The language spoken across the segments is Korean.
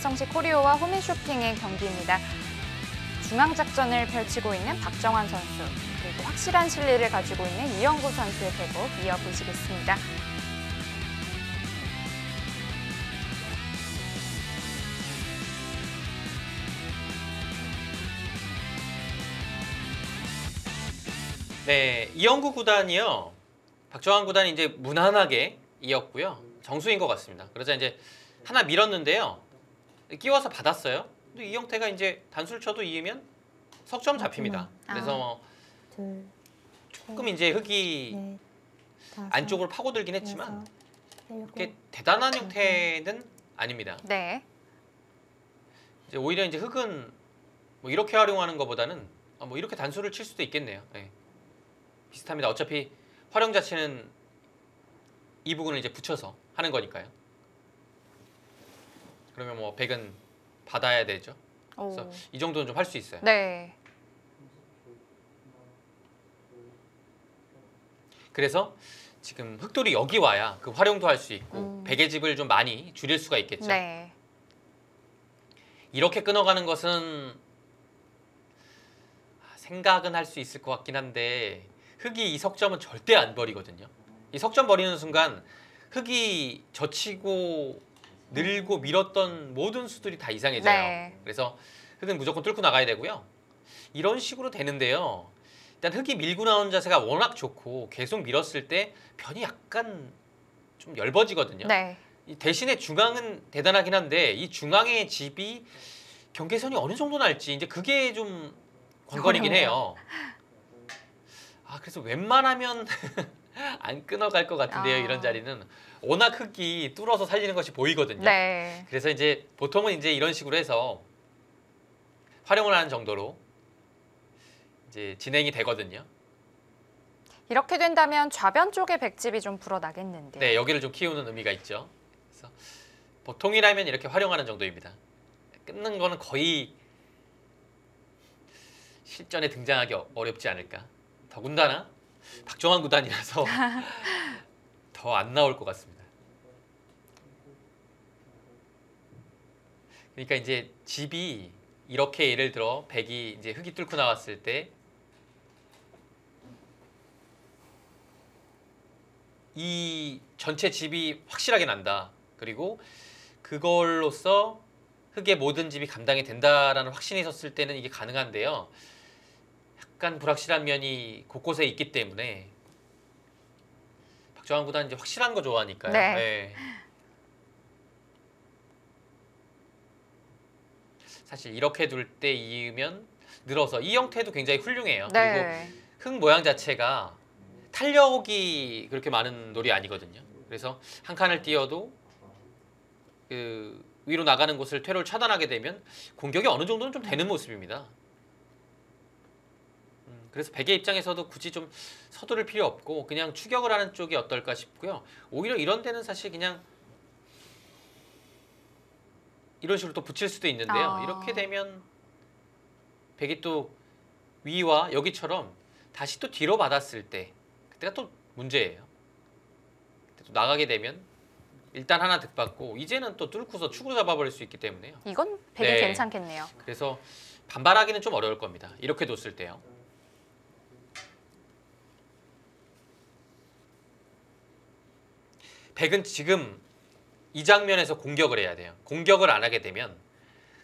성시 코리오와 호민쇼핑의 경기입니다. 중앙작전을 펼치고 있는 박정환 선수, 그리고 확실한 실리를 가지고 있는 이영구 선수의 대국 이어보시겠습니다. 네, 이영구 구단이요. 박정환 구단이 이제 무난하게 이었고요. 정수인 것 같습니다. 그러자 이제 하나 밀었는데요. 끼워서 받았어요. 근데 이영태가 이제 단수를 쳐도 이으면 석점 잡힙니다. 그래서 조금 이제 흙이 안쪽으로 파고들긴 했지만 그렇게 대단한 형태는 아닙니다. 네. 이제 오히려 이제 흙은 뭐 이렇게 활용하는 것보다는 뭐 이렇게 단수를 칠 수도 있겠네요. 네. 비슷합니다. 어차피 활용 자체는 이 부분을 이제 붙여서 하는 거니까요. 그러면 뭐 100은 받아야 되죠. 그래서 이 정도는 좀 할 수 있어요. 네. 그래서 지금 흑돌이 여기 와야 그 활용도 할 수 있고 100의 집을 좀 많이 줄일 수가 있겠죠. 네. 이렇게 끊어가는 것은 생각은 할 수 있을 것 같긴 한데 흑이 이 석점은 절대 안 버리거든요. 이 석점 버리는 순간 흑이 젖히고 늘고 밀었던 모든 수들이 다 이상해져요. 네. 그래서 흑은 무조건 뚫고 나가야 되고요. 이런 식으로 되는데요. 일단 흑이 밀고 나오는 자세가 워낙 좋고 계속 밀었을 때 변이 약간 좀 엷어지거든요. 네. 대신에 중앙은 대단하긴 한데 이 중앙의 집이 경계선이 어느 정도 날지 이제 그게 좀 관건이긴 해요. 그래서 웬만하면 안 끊어갈 것 같은데요. 이런 자리는 워낙 흙이 뚫어서 살리는 것이 보이거든요. 네. 그래서 이제 보통은 이제 이런 식으로 해서 활용을 하는 정도로 이제 진행이 되거든요. 이렇게 된다면 좌변 쪽의 백집이 좀 불어나겠는데요. 네, 여기를 좀 키우는 의미가 있죠. 그래서 보통이라면 이렇게 활용하는 정도입니다. 끊는 거는 거의 실전에 등장하기 어렵지 않을까. 더군다나 박정환 구단이라서 더 안 나올 것 같습니다. 그러니까 이제 집이 이렇게 예를 들어 100이 이제 흙이 뚫고 나왔을 때 이 전체 집이 확실하게 난다. 그리고 그걸로써 흙의 모든 집이 감당이 된다라는 확신이 있었을 때는 이게 가능한데요. 약간 불확실한 면이 곳곳에 있기 때문에 박정환 구단 이제 확실한 거 좋아하니까요. 네. 네. 사실 이렇게 둘 때 이으면 늘어서 이 형태도 굉장히 훌륭해요. 네. 그리고 흙 모양 자체가 탄력이 그렇게 많은 돌이 아니거든요. 그래서 한 칸을 띄어도 그 위로 나가는 곳을 퇴로를 차단하게 되면 공격이 어느 정도는 좀 되는 모습입니다. 그래서 백의 입장에서도 굳이 좀 서두를 필요 없고 그냥 추격을 하는 쪽이 어떨까 싶고요. 오히려 이런 데는 사실 그냥 이런 식으로 또 붙일 수도 있는데요. 이렇게 되면 백이 또 위와 여기처럼 다시 또 뒤로 받았을 때 그때가 또 문제예요. 또 나가게 되면 일단 하나 득받고 이제는 또 뚫고서 축으로 잡아버릴 수 있기 때문에요. 이건 백이 괜찮겠네요. 그래서 반발하기는 좀 어려울 겁니다. 이렇게 뒀을 때요. 백은 지금 이 장면에서 공격을 해야 돼요. 공격을 안 하게 되면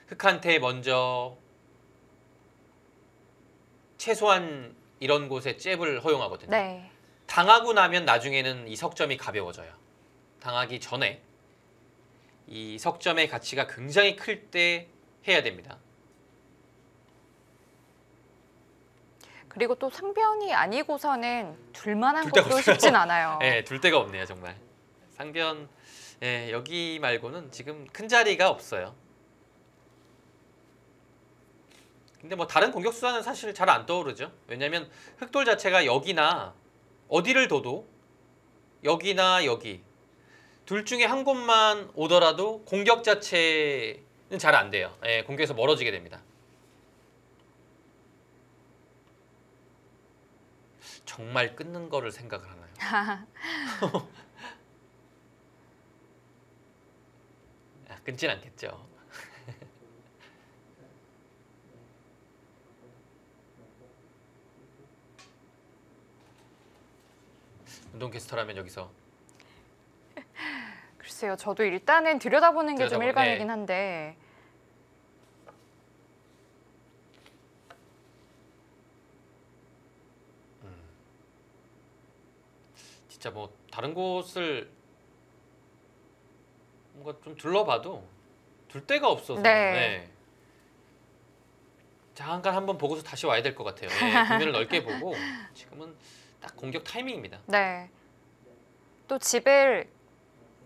흑한테 먼저 최소한 이런 곳에 잽을 허용하거든요. 네. 당하고 나면 나중에는 이 석점이 가벼워져요. 당하기 전에 이 석점의 가치가 굉장히 클 때 해야 됩니다. 그리고 또 상변이 아니고서는 둘만한 것도 쉽진 않아요. 네, 둘 데가 없네요, 정말. 상변 여기 말고는 지금 큰 자리가 없어요. 근데 뭐 다른 공격 수단은 사실 잘 안 떠오르죠. 왜냐하면 흑돌 자체가 여기나 어디를 둬도 여기나 여기 둘 중에 한 곳만 오더라도 공격 자체는 잘 안 돼요. 공격에서 멀어지게 됩니다. 정말 끊는 거를 생각을 하나요? 끊진 않겠죠. 운동 캐스터라면 여기서 글쎄요, 저도 일단은 들여다보는 게 좀 들여다보- 일관이긴 네. 한데 진짜 뭐 다른 곳을 뭔가 좀 둘러봐도 둘 데가 없어서 네. 잠깐 한번 보고서 다시 와야 될 것 같아요. 국면을 넓게 보고 지금은 딱 공격 타이밍입니다. 네. 또 집을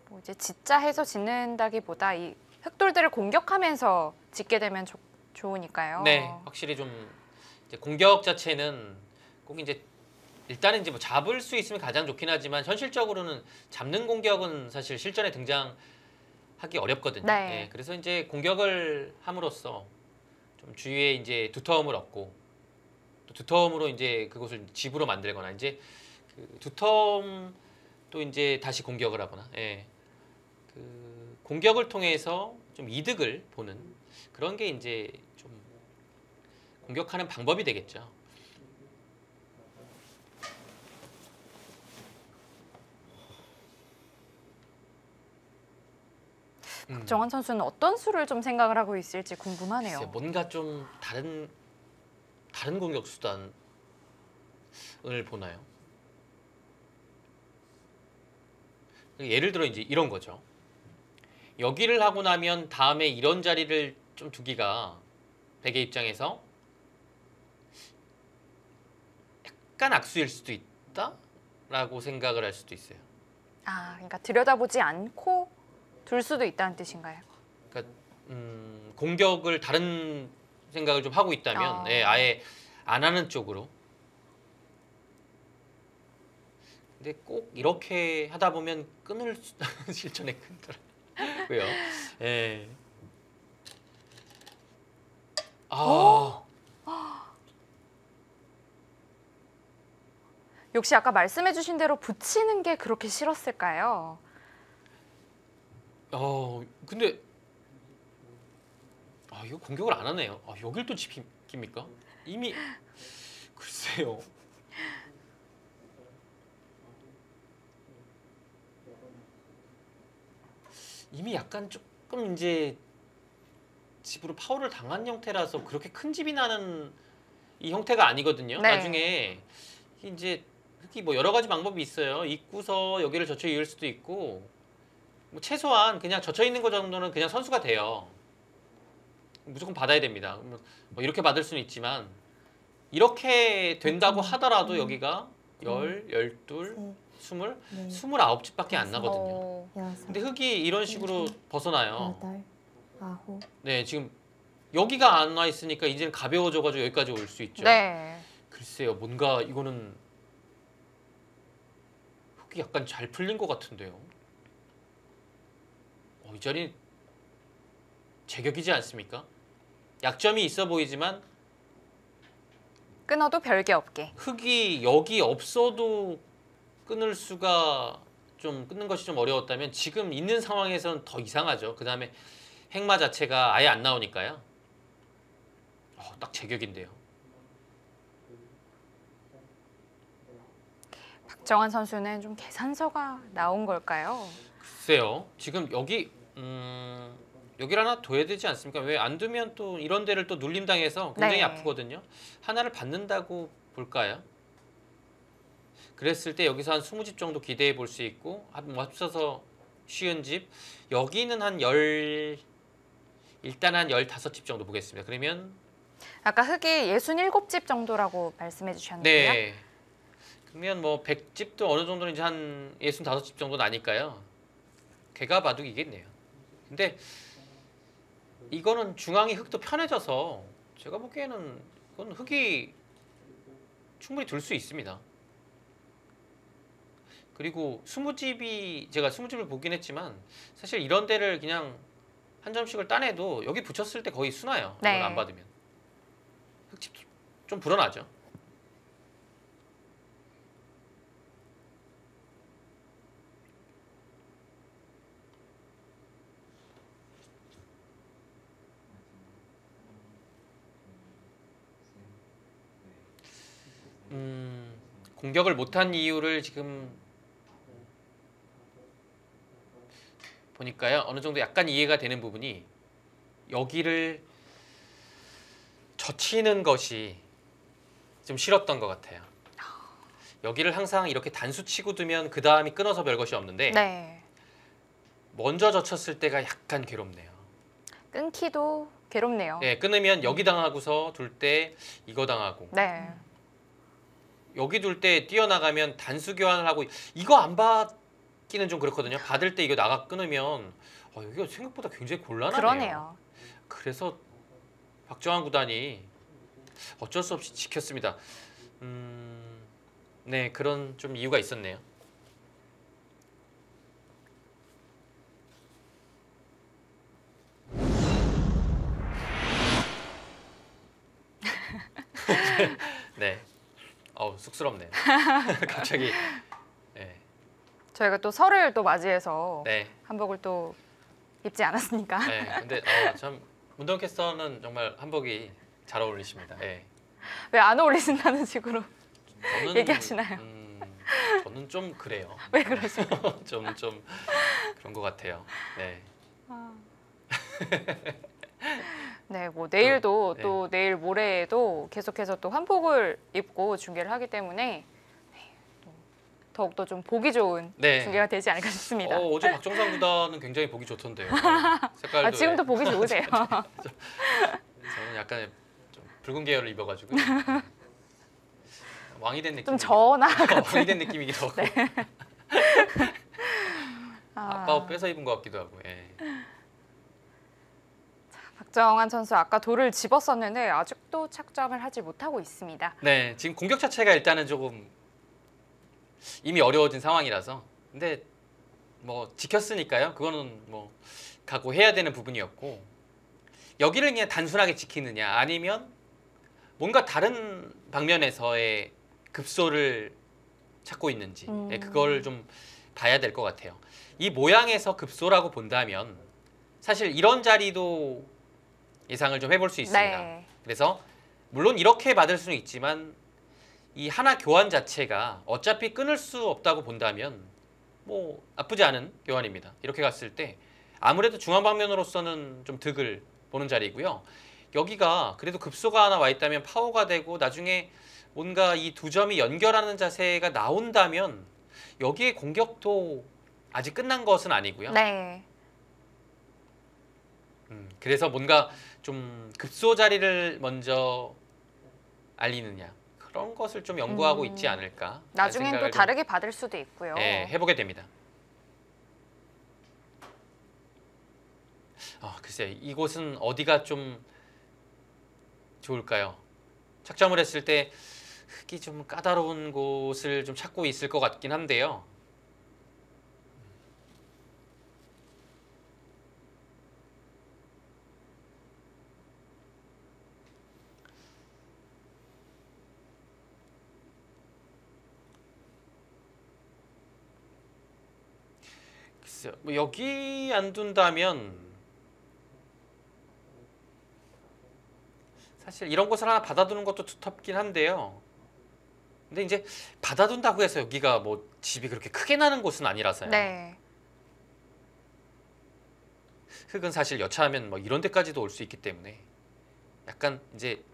뭐 이제 짓자 해서 짓는다기보다 이 흑돌들을 공격하면서 짓게 되면 좋으니까요. 네, 확실히 좀 이제 공격 자체는 꼭 이제 일단은 이제 뭐 잡을 수 있으면 가장 좋긴 하지만 현실적으로는 잡는 공격은 사실 실전에 등장하기 어렵거든요. 네. 그래서 이제 공격을 함으로써 좀 주위에 이제 두터움을 얻고 또 두터움으로 이제 그곳을 집으로 만들거나 이제 그 두터움 또 이제 다시 공격을 하거나 그 공격을 통해서 좀 이득을 보는 그런 게 이제 좀 공격하는 방법이 되겠죠. 박정환 선수는 어떤 수를 좀 생각을 하고 있을지 궁금하네요. 글쎄요, 뭔가 좀 다른 공격 수단을 보나요? 예를 들어 이제 이런 거죠. 여기를 하고 나면 다음에 이런 자리를 좀 두기가 백의 입장에서 약간 악수일 수도 있다라고 생각을 할 수도 있어요. 아, 그러니까 들여다보지 않고 둘 수도 있다는 뜻인가요? 그러니까 공격을 다른 생각을 좀 하고 있다면 아예 안 하는 쪽으로. 근데 꼭 이렇게 하다 보면 끊을 실전에 끊더라고요. 예. 역시 아까 말씀해주신 대로 붙이는 게 그렇게 싫었을까요? 근데 이거 공격을 안 하네요. 여길 또 지킵니까? 이미 글쎄요. 이미 약간 조금 이제 집으로 파워를 당한 형태라서 그렇게 큰 집이 나는 이 형태가 아니거든요. 네. 나중에 이제 흙이 뭐 여러 가지 방법이 있어요. 입구서 여기를 젖혀 이을 수도 있고 뭐 최소한 그냥 젖혀 있는 거 정도는 그냥 선수가 돼요. 무조건 받아야 됩니다. 뭐 이렇게 받을 수는 있지만 이렇게 된다고 하더라도 여기가 10, 12, 20, 29집밖에 안 나거든요. 근데 흙이 이런 식으로 벗어나요. 네, 지금 여기가 안 와 있으니까 이제는 가벼워져가지고 여기까지 올 수 있죠. 네. 글쎄요, 뭔가 이거는 흙이 약간 잘 풀린 것 같은데요. 이 자리 제격이지 않습니까? 약점이 있어 보이지만 끊어도 별게 없게. 흙이 여기 없어도 끊을 수가 좀 끊는 것이 좀 어려웠다면 지금 있는 상황에서는 더 이상하죠. 그 다음에 행마 자체가 아예 안 나오니까요. 딱 제격인데요. 박정환 선수는 좀 계산서가 나온 걸까요? 글쎄요. 지금 여기를 하나 둬야 되지 않습니까? 왜 안 두면 또 이런 데를 또 눌림당해서 굉장히 네. 아프거든요. 하나를 받는다고 볼까요? 그랬을 때 여기서 한 20집 정도 기대해 볼 수 있고 뭐 합쳐서 쉬운 집 여기는 일단 한 15집 정도 보겠습니다. 그러면 아까 흙이 67집 정도라고 말씀해 주셨는데요. 네. 그러면 뭐 100집도 어느 정도는 이제 한 65집 정도 나니까요. 개가 바둑이겠네요. 근데 이거는 중앙이 흙도 편해져서 제가 보기에는 그건 흙이 충분히 둘 수 있습니다. 그리고 20집이 제가 20집을 보긴 했지만 사실 이런 데를 그냥 한 점씩을 따내도 여기 붙였을 때 거의 순화요. 네. 이걸 안 받으면. 흙집 좀 불어나죠. 공격을 못한 이유를 지금 보니까요. 어느 정도 약간 이해가 되는 부분이 여기를 젖히는 것이 좀 싫었던 것 같아요. 여기를 항상 이렇게 단수 치고 두면 그 다음이 끊어서 별것이 없는데 네. 먼저 젖혔을 때가 약간 괴롭네요. 끊기도 괴롭네요. 네, 끊으면 여기 당하고서 둘 때 이거 당하고 네. 여기 둘 때 뛰어나가면 단수 교환을 하고 이거 안 받기는 좀 그렇거든요. 받을 때 이거 나가 끊으면 여기가 생각보다 굉장히 곤란하네요. 그러네요. 그래서 박정환 구단이 어쩔 수 없이 지켰습니다. 네, 그런 좀 이유가 있었네요. 네, 쑥스럽네요. 갑자기. 네, 저희가 또 설을 또 맞이해서 네, 한복을 또 입지 않았으니까. 네. 근데 참 문동 캐스터는 정말 한복이 잘 어울리십니다. 네. 왜 안 어울리신다는 식으로 저는 얘기하시나요? 저는 좀 그래요. 왜 그러시나요? 좀 그런 것 같아요. 네. 네, 뭐 내일도 네. 또 내일 모레에도 계속해서 또 한복을 입고 중계를 하기 때문에 또 더욱더 좀 보기 좋은 네. 중계가 되지 않을까 싶습니다. 어제 박정상 구단은 굉장히 보기 좋던데요. 색깔도. 아, 지금도 보기 좋으세요. 저는 약간 좀 붉은 계열을 입어가지고 왕이 된 느낌. 좀 전화 왕이 된 느낌이기도 하고. 네. 아빠 옷 뺏어 입은 것 같기도 하고. 예. 박정환 선수 아까 돌을 집었었는데 아직도 착점을 하지 못하고 있습니다. 네, 지금 공격 자체가 일단은 조금 이미 어려워진 상황이라서. 근데 뭐 지켰으니까요. 그거는 뭐 각오해야 되는 부분이었고 여기를 그냥 단순하게 지키느냐 아니면 뭔가 다른 방면에서의 급소를 찾고 있는지 네, 그걸 좀 봐야 될 것 같아요. 이 모양에서 급소라고 본다면 사실 이런 자리도 예상을 좀 해볼 수 있습니다. 네. 그래서 물론 이렇게 받을 수는 있지만 이 하나 교환 자체가 어차피 끊을 수 없다고 본다면 뭐 나쁘지 않은 교환입니다. 이렇게 갔을 때 아무래도 중앙 방면으로서는 좀 득을 보는 자리고요. 여기가 그래도 급소가 하나 와 있다면 파워가 되고 나중에 뭔가 이 두 점이 연결하는 자세가 나온다면 여기에 공격도 아직 끝난 것은 아니고요. 네. 그래서 뭔가 좀 급소 자리를 먼저 알리느냐 그런 것을 좀 연구하고 있지 않을까. 나중엔 또 다르게 받을 수도 있고요. 네, 해보게 됩니다. 글쎄 이곳은 어디가 좀 좋을까요? 착점을 했을 때 흙이 좀 까다로운 곳을 좀 찾고 있을 것 같긴 한데요. 글쎄요, 뭐 여기 안 둔다면 사실 이런 곳을 하나 받아두는 것도 두텁긴 한데요. 근데 이제 받아둔다고 해서 여기가 뭐 집이 그렇게 크게 나는 곳은 아니라서요. 네. 흙은 사실 여차하면 뭐 이런 데까지도 올 수 있기 때문에 약간 이제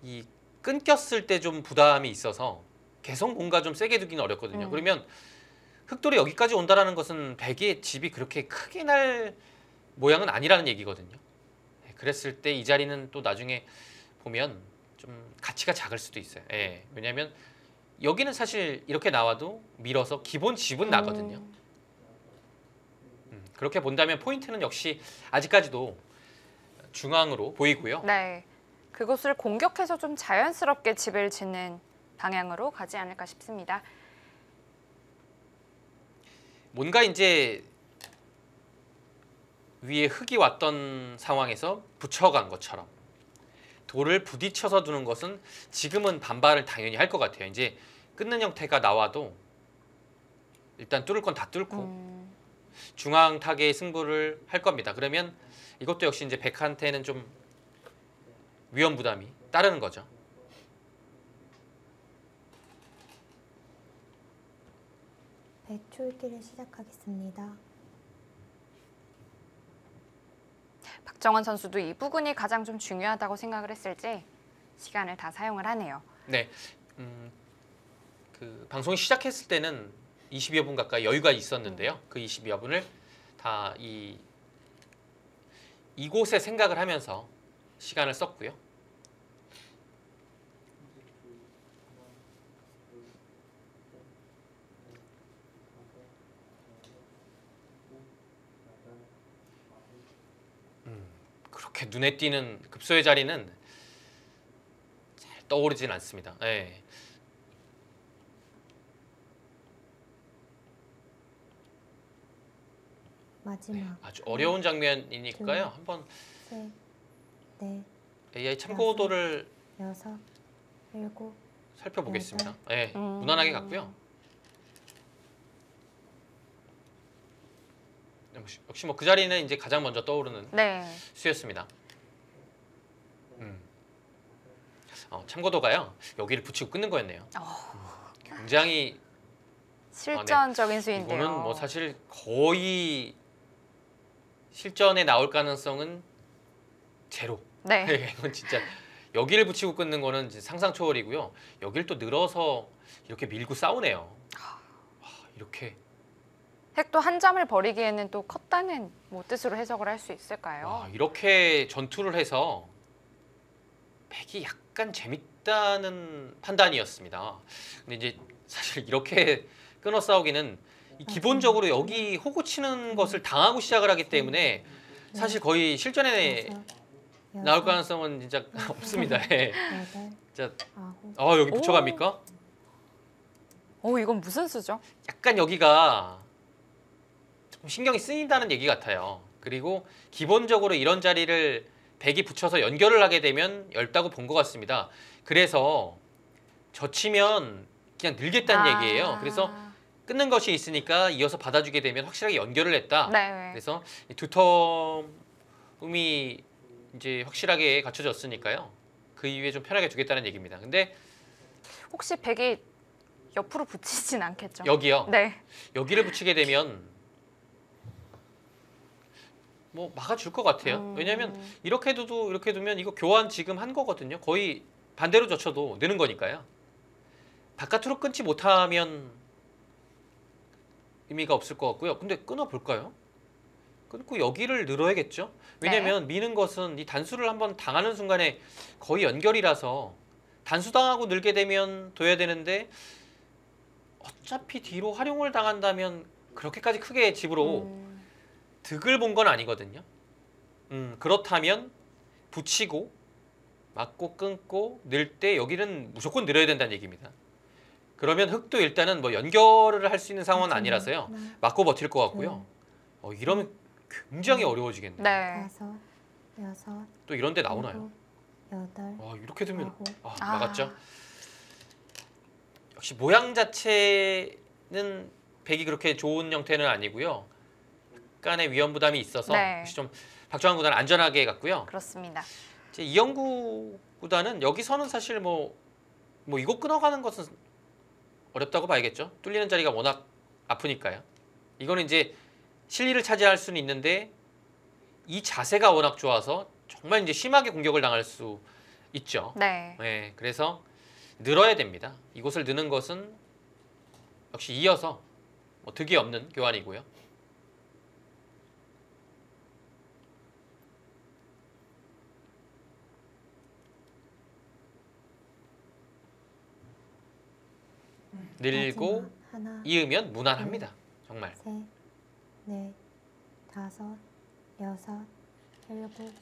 이 끊겼을 때 좀 부담이 있어서 계속 뭔가 좀 세게 두기는 어렵거든요. 그러면 흙돌이 여기까지 온다라는 것은 벽에 집이 그렇게 크게 날 모양은 아니라는 얘기거든요. 그랬을 때 이 자리는 또 나중에 보면 좀 가치가 작을 수도 있어요. 예, 왜냐하면 여기는 사실 이렇게 나와도 밀어서 기본 집은 나거든요. 그렇게 본다면 포인트는 역시 아직까지도 중앙으로 보이고요. 네. 그곳을 공격해서 좀 자연스럽게 집을 짓는 방향으로 가지 않을까 싶습니다. 뭔가 이제 위에 흙이 왔던 상황에서 붙여간 것처럼 돌을 부딪혀서 두는 것은 지금은 반발을 당연히 할 것 같아요. 이제 끊는 형태가 나와도 일단 뚫을 건 다 뚫고 중앙 타겟의 승부를 할 겁니다. 그러면 이것도 역시 이제 백한테는 좀 위험 부담이 따르는 거죠. 백출기를 시작하겠습니다. 박정환 선수도 이 부분이 가장 좀 중요하다고 생각을 했을지 시간을 다 사용을 하네요. 네, 그 방송이 시작했을 때는 20여 분 가까이 여유가 있었는데요. 그 20여 분을 다 이곳에 생각을 하면서 시간을 썼고요. 그렇게 눈에 띄는 급소의 자리는 잘 떠오르진 않습니다. 네. 마지막 아주 어려운 장면이니까요. 둘. 한번 셋, 넷, AI 참고도를 여섯, 일곱, 살펴보겠습니다. 네, 무난하게 갔고요. 역시 뭐 그 자리는 이제 가장 먼저 떠오르는 네. 수였습니다. 참고도가요. 여기를 붙이고 끊는 거였네요. 굉장히 실전적인 수인데요. 이거는 뭐 사실 거의 실전에 나올 가능성은 제로. 네. 이건 진짜 여기를 붙이고 끊는 거는 이제 상상 초월이고요. 여기를 또 늘어서 이렇게 밀고 싸우네요. 와, 이렇게 핵도 한 점을 버리기에는 또 컸다는 뭐 뜻으로 해석을 할 수 있을까요? 와, 이렇게 전투를 해서 백이 약간 재밌다는 판단이었습니다. 근데 이제 사실 이렇게 끊어 싸우기는 기본적으로 여기 호구 치는 것을 당하고 시작을 하기 때문에 사실 거의 실전에 여섯, 나올 가능성은 진짜 없습니다. 예. 여덟, 진짜 아홉, 여기 붙여갑니까? 이건 무슨 수죠? 약간 여기가 좀 신경이 쓰인다는 얘기 같아요. 그리고 기본적으로 이런 자리를 백이 붙여서 연결을 하게 되면 얇다고 본 것 같습니다. 그래서 져치면 그냥 늘겠다는 얘기예요. 그래서 끊는 것이 있으니까 이어서 받아주게 되면 확실하게 연결을 했다. 네. 그래서 이 두텀이 이제 확실하게 갖춰졌으니까요. 그 이후에 좀 편하게 두겠다는 얘기입니다. 근데 혹시 백이 옆으로 붙이진 않겠죠? 여기요. 네. 여기를 붙이게 되면 뭐 막아줄 것 같아요. 왜냐하면 이렇게 두도 이렇게 두면 이거 교환 지금 한 거거든요. 거의 반대로 젖혀도 느는 거니까요. 바깥으로 끊지 못하면 의미가 없을 것 같고요. 근데 끊어 볼까요? 끊고 여기를 늘어야겠죠. 왜냐하면 미는 것은 이 단수를 한번 당하는 순간에 거의 연결이라서 단수 당하고 늘게 되면 둬야 되는데 어차피 뒤로 활용을 당한다면 그렇게까지 크게 집으로 득을 본 건 아니거든요. 그렇다면 붙이고 맞고 끊고 늘 때 여기는 무조건 늘어야 된다는 얘기입니다. 그러면 흑도 일단은 뭐 연결을 할 수 있는 상황은 아니라서요. 맞고 버틸 것 같고요. 이러면 굉장히 어려워지겠네요. 네. 다섯, 여섯, 또 이런 데 나오나요? 일곱, 여덟, 와, 이렇게 되면 아홉. 막았죠. 역시 모양 자체는 백이 그렇게 좋은 형태는 아니고요. 약간의 위험 부담이 있어서 네. 역시 좀 박정환 구단 안전하게 갔고요. 그렇습니다. 이제 이영구 구단은 여기서는 사실 뭐 이거 끊어가는 것은 어렵다고 봐야겠죠. 뚫리는 자리가 워낙 아프니까요. 이거는 이제 실리를 차지할 수는 있는데 이 자세가 워낙 좋아서 정말 이제 심하게 공격을 당할 수 있죠. 네. 네, 그래서 늘어야 됩니다. 이곳을 느는 것은 역시 이어서 뭐 득이 없는 교환이고요. 늘고 마지막 하나, 이으면 무난합니다. 정말. 셋, 넷, 다섯, 여섯, 일곱,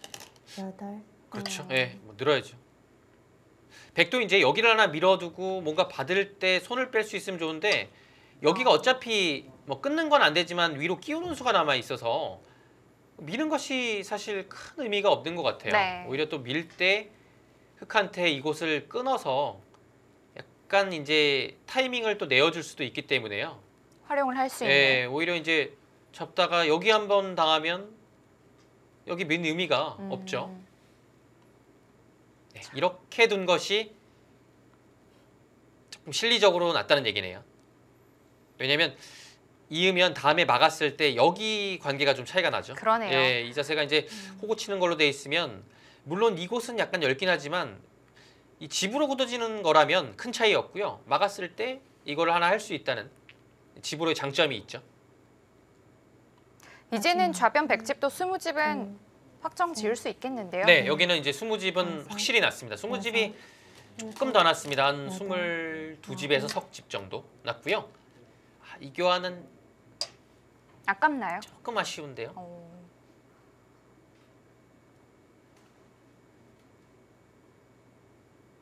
여덟. 그렇죠. 예, 뭐 늘어야죠. 백도 이제 여기를 하나 밀어두고 뭔가 받을 때 손을 뺄 수 있으면 좋은데 여기가 어차피 뭐 끊는 건 안 되지만 위로 끼우는 수가 남아 있어서 미는 것이 사실 큰 의미가 없는 것 같아요. 네. 오히려 또 밀 때 흑한테 이곳을 끊어서 약간 이제 타이밍을 또 내어줄 수도 있기 때문에요. 활용을 할 수 있는. 예, 오히려 이제 잡다가 여기 한번 당하면 여기 민 의미가 없죠. 네, 이렇게 둔 것이 조금 실리적으로 낫다는 얘기네요. 왜냐하면 이으면 다음에 막았을 때 여기 관계가 좀 차이가 나죠. 그러네요. 예, 이 자세가 이제 호구 치는 걸로 돼 있으면 물론 이곳은 약간 엷긴 하지만 이 집으로 굳어지는 거라면 큰 차이 없고요. 막았을 때 이걸 하나 할 수 있다는 집으로의 장점이 있죠. 이제는 좌변 100집도 20집은 음, 확정 지을 수 있겠는데요. 네, 여기는 이제 20집은 확실히 났습니다. 20집이 조금 더 났습니다. 한 22집에서 석집 정도 났고요. 이 교환은 아깝나요? 조금 아쉬운데요.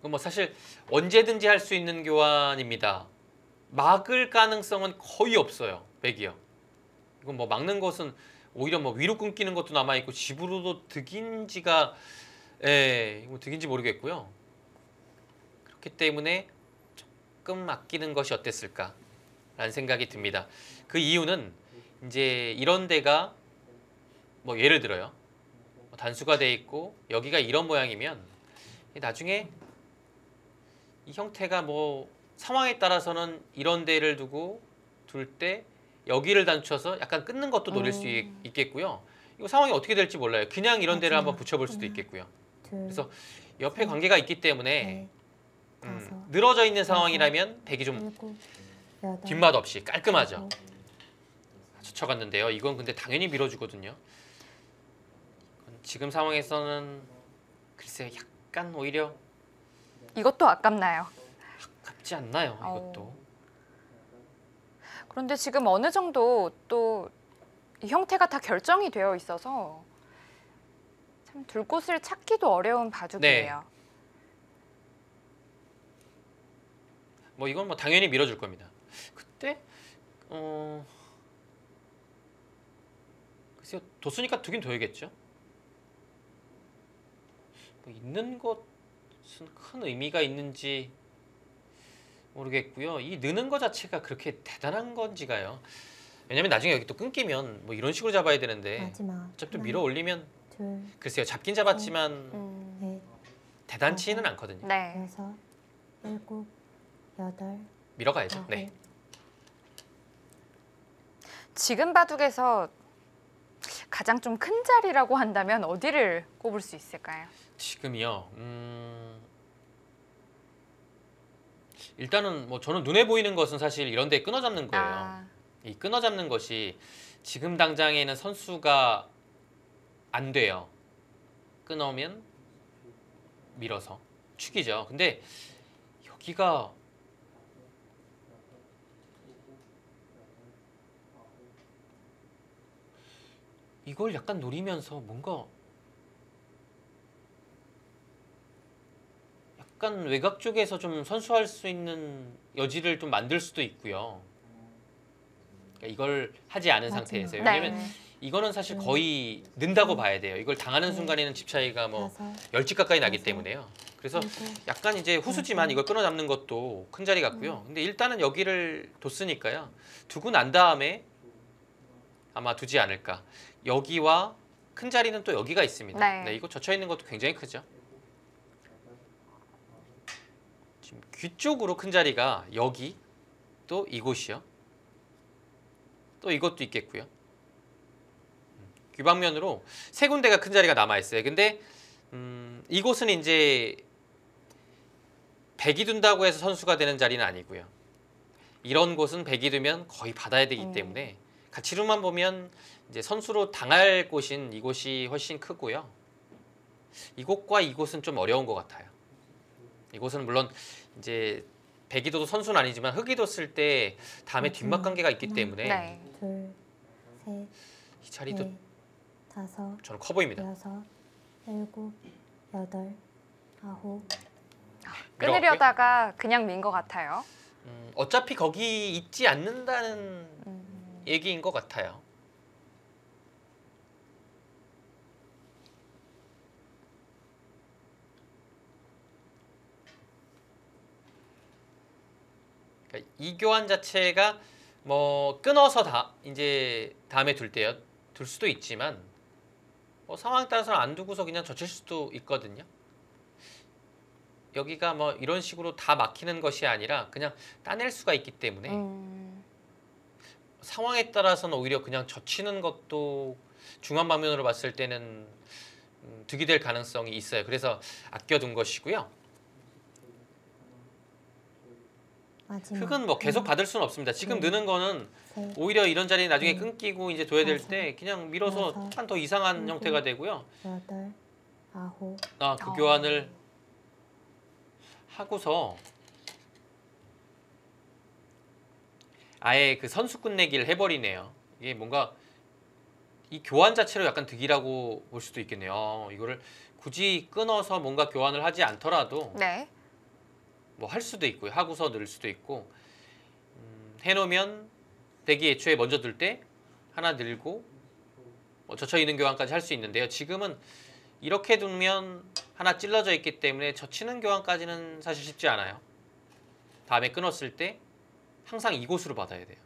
뭐 사실 언제든지 할 수 있는 교환입니다. 막을 가능성은 거의 없어요. 백이요. 이건 뭐 막는 것은 오히려 뭐 위로 끊기는 것도 남아 있고 집으로도 득인지가 이거 득인지 모르겠고요. 그렇기 때문에 조금 아끼는 것이 어땠을까라는 생각이 듭니다. 그 이유는 이제 이런 데가 뭐 예를 들어요. 단수가 돼 있고 여기가 이런 모양이면 나중에 이 형태가 뭐 상황에 따라서는 이런 데를 두고 둘 때 여기를 단추어서 약간 끊는 것도 노릴 수 있겠고요. 이거 상황이 어떻게 될지 몰라요. 그냥 이런 데를 한번 붙여볼 수도 있겠고요. 그래서 옆에 관계가 있기 때문에 늘어져 있는 상황이라면 백이 좀 뒷맛 없이 깔끔하죠. 쳐갔는데요. 이건 근데 당연히 밀어주거든요. 지금 상황에서는 글쎄 약간 오히려 이것도 아깝나요? 아깝지 않나요? 이것도. 그런데 지금 어느 정도 또 이 형태가 다 결정이 되어 있어서 참 둘 곳을 찾기도 어려운 바둑이에요. 뭐 이건 뭐 당연히 밀어줄 겁니다. 그때 글쎄요, 뒀으니까 두긴 둬야겠죠. 뭐 있는 것은 큰 의미가 있는지 모르겠고요. 이 느는 것 자체가 그렇게 대단한 건지가요. 왜냐면 나중에 여기 또 끊기면 뭐 이런 식으로 잡아야 되는데 마지막 어차피 또 밀어 올리면 둘, 글쎄요, 잡긴 잡았지만 넷, 대단치는 않거든요. 네. 여섯, 일곱, 여덟, 밀어가야죠. 아홉. 네. 지금 바둑에서 가장 좀 큰 자리라고 한다면 어디를 꼽을 수 있을까요? 지금이요. 일단은 뭐 저는 눈에 보이는 것은 사실 이런 데 끊어 잡는 거예요. 이 끊어 잡는 것이 지금 당장에는 선수가 안 돼요. 끊으면 밀어서 축이죠. 근데 여기가 이걸 약간 노리면서 뭔가 약간 외곽 쪽에서 좀 선수할 수 있는 여지를 좀 만들 수도 있고요. 그러니까 이걸 하지 않은 상태에서요. 왜냐면 네. 이거는 사실 거의 는다고 봐야 돼요. 이걸 당하는 순간에는 집 차이가 뭐 10집 가까이 나기 때문에요. 그래서 약간 이제 후수지만 이걸 끊어 잡는 것도 큰 자리 같고요. 근데 일단은 여기를 뒀으니까요. 두고 난 다음에 아마 두지 않을까. 여기와 큰 자리는 또 여기가 있습니다. 네. 네, 이거 젖혀 있는 것도 굉장히 크죠. 지금 귀 쪽으로 큰 자리가 여기 또 이곳이요. 또 이것도 있겠고요. 귀 방면으로 세 군데가 큰 자리가 남아 있어요. 근데 이곳은 이제 백이 둔다고 해서 선수가 되는 자리는 아니고요. 이런 곳은 백이 두면 거의 받아야 되기 때문에 가치로만 보면 이제 선수로 당할 곳인 이곳이 훨씬 크고요. 이곳과 이곳은 좀 어려운 것 같아요. 이곳은 물론 이제 백이 둬도 선수는 아니지만 흑이 뒀을 때 다음에 뒷맛 관계가 있기 때문에 네. 둘, 셋, 이 자리도 넷, 다섯, 저는 커 보입니다. 여섯, 일곱, 여덟, 아홉. 끊으려다가 그냥 민 것 같아요. 어차피 거기 있지 않는다는 얘기인 것 같아요. 그러니까 이 교환 자체가 뭐 끊어서 이제 다음에 둘 때요. 둘 수도 있지만 뭐 상황에 따라서는 안 두고서 그냥 젖힐 수도 있거든요. 여기가 뭐 이런 식으로 다 막히는 것이 아니라 그냥 따낼 수가 있기 때문에 상황에 따라서는 오히려 그냥 젖히는 것도 중앙 방면으로 봤을 때는 득이 될 가능성이 있어요. 그래서 아껴둔 것이고요. 마지막 흙은 뭐 계속 하나, 받을 수는 없습니다. 지금 둘, 느는 거는 셋, 오히려 이런 자리 나중에 넷, 끊기고 이제 둬야 될 다섯, 때 그냥 밀어서 여섯, 약간 더 이상한 일곱, 형태가 되고요. 여덟, 아홉, 그 교환을 하고서 아예 그 선수 끝내기를 해버리네요. 이게 뭔가 이 교환 자체로 약간 득이라고 볼 수도 있겠네요. 이거를 굳이 끊어서 뭔가 교환을 하지 않더라도 네. 뭐 할 수도 있고요. 하고서 넣을 수도 있고 해놓으면 대기 애초에 먼저 들 때 하나 들고 뭐 젖혀 있는 교환까지 할 수 있는데요. 지금은 이렇게 두면 하나 찔러져 있기 때문에 젖히는 교환까지는 사실 쉽지 않아요. 다음에 끊었을 때 항상 이곳으로 받아야 돼요.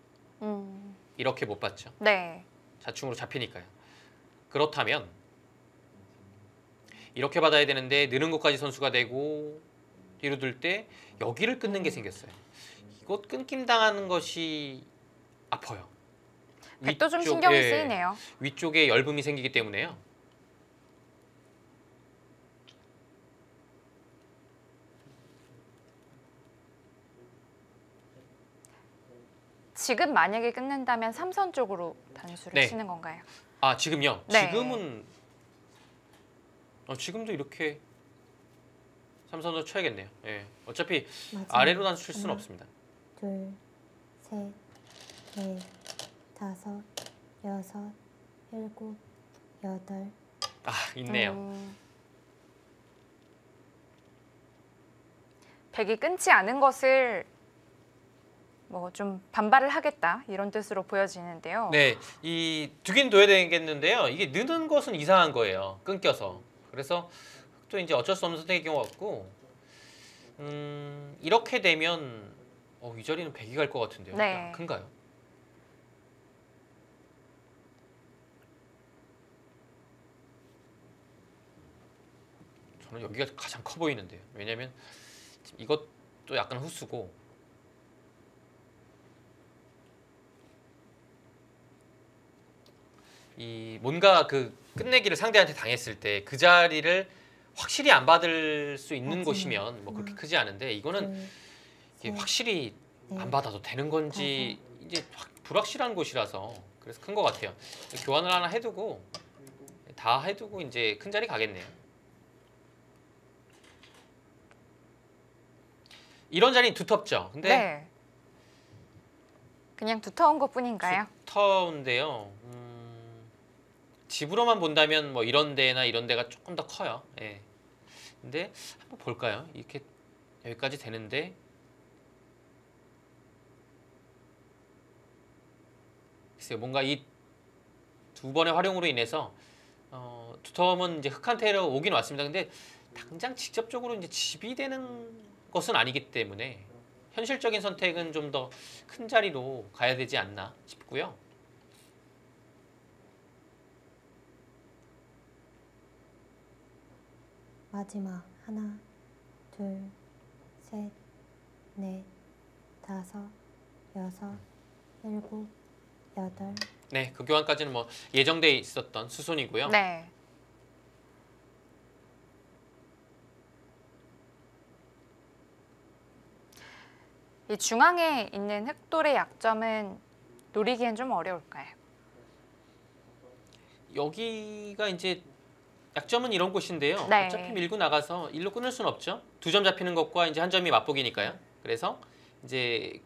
이렇게 못 받죠. 네. 자충으로 잡히니까요. 그렇다면 이렇게 받아야 되는데 느는 곳까지 선수가 되고 뒤로 들 때 여기를 끊는 게 생겼어요. 이것 끊김 당하는 것이 아파요. 백도 좀 위쪽, 신경이 예, 쓰이네요. 위쪽에 열분이 생기기 때문에요. 지금 만약에 끊는다면 삼선 쪽으로 단수를 네. 치는 건가요? 아 지금요? 네. 지금은 지금도 이렇게 삼선으로 쳐야겠네요. 예. 어차피 마지막 아래로 단수 칠 수는 하나, 없습니다. 둘, 셋, 넷, 다섯, 여섯, 일곱, 여덟, 있네요. 백이 끊지 않은 것을 뭐 좀 반발을 하겠다 이런 뜻으로 보여지는데요. 네, 이 두긴 둬야 되겠는데요. 이게 느는 것은 이상한 거예요. 끊겨서. 그래서 또 이제 어쩔 수 없는 선택의 경우 같고, 이렇게 되면 이 자리는 백이 갈 것 같은데요. 네. 야, 큰가요? 저는 여기가 가장 커 보이는데요. 왜냐면 지금 이것도 약간 후수고. 이 뭔가 그 끝내기를 상대한테 당했을 때 그 자리를 확실히 안 받을 수 있는 맞아요. 곳이면 뭐 그렇게 크지 않은데 이거는 둘, 이게 셋, 확실히 넷, 안 받아도 되는 건지 이제 불확실한 곳이라서 그래서 큰 것 같아요. 교환을 하나 해두고 다 해두고 이제 큰 자리 가겠네요. 이런 자리는 두텁죠. 근데 네. 그냥 두터운 것뿐인가요? 두터운데요. 집으로만 본다면 뭐 이런 데나 이런 데가 조금 더 커요. 예. 근데 한번 볼까요? 이렇게 여기까지 되는데 글쎄요, 뭔가 이 두 번의 활용으로 인해서 두텀은 이제 흑한테로 오긴 왔습니다. 근데 당장 직접적으로 이제 집이 되는 것은 아니기 때문에 현실적인 선택은 좀 더 큰 자리로 가야 되지 않나 싶고요. 마지막 하나, 둘, 셋, 넷, 다섯, 여섯, 일곱, 여덟, 네, 그 교환까지는 뭐 예정돼 있었던 수순이고요. 네. 이 중앙에 있는 흑돌의 약점은 노리기엔 좀 어려울까요? 여기가 이제 약점은 이런 곳인데요. 네. 어차피 밀고 나가서 일로 끊을 수는 없죠. 두 점 잡히는 것과 이제 한 점이 맞보기니까요. 그래서 이제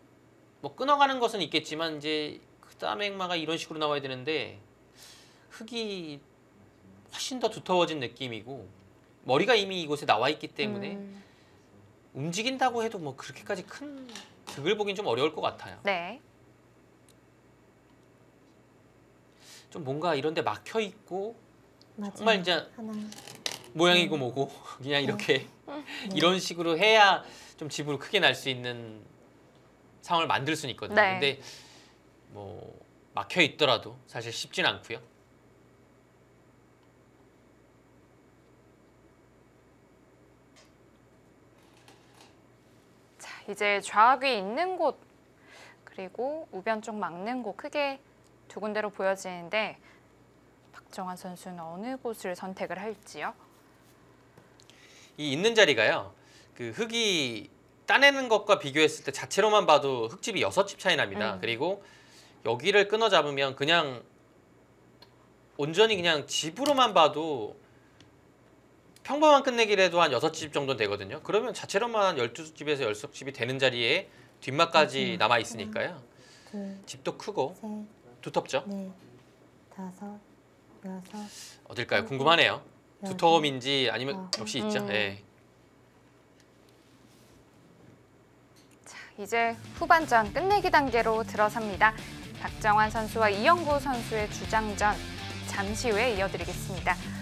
뭐 끊어가는 것은 있겠지만 이제 그 다음에 액마가 이런 식으로 나와야 되는데 흙이 훨씬 더 두터워진 느낌이고 머리가 이미 이곳에 나와 있기 때문에 움직인다고 해도 뭐 그렇게까지 큰 득을 보긴 좀 어려울 것 같아요. 네. 좀 뭔가 이런 데 막혀 있고 마지막 정말 이제 하나, 모양이고 뭐고 그냥 이렇게 넷, 이런 식으로 해야 좀 집으로 크게 날 수 있는 상황을 만들 수는 있거든요. 네. 근데 뭐 막혀 있더라도 사실 쉽진 않고요. 자, 이제 좌악이 있는 곳 그리고 우변 쪽 막는 곳 크게 두 군데로 보여지는데 박정환 선수는 어느 곳을 선택을 할지요? 이 있는 자리가요. 그 흙이 따내는 것과 비교했을 때 자체로만 봐도 흙집이 6집 차이 납니다. 그리고 여기를 끊어 잡으면 그냥 온전히 그냥 집으로만 봐도 평범한 끝내기라도 한 6집 정도는 되거든요. 그러면 자체로만 한 12집에서 10집이 되는 자리에 뒷막까지 남아 있으니까요. 둘, 집도 크고 셋, 두텁죠. 넷, 다섯, 여섯, 어딜까요? 궁금하네요. 여덟, 두터움인지 아니면 역시 있죠. 음. 예. 이제 후반전 끝내기 단계로 들어섭니다. 박정환 선수와 이영구 선수의 주장전 잠시 후에 이어드리겠습니다.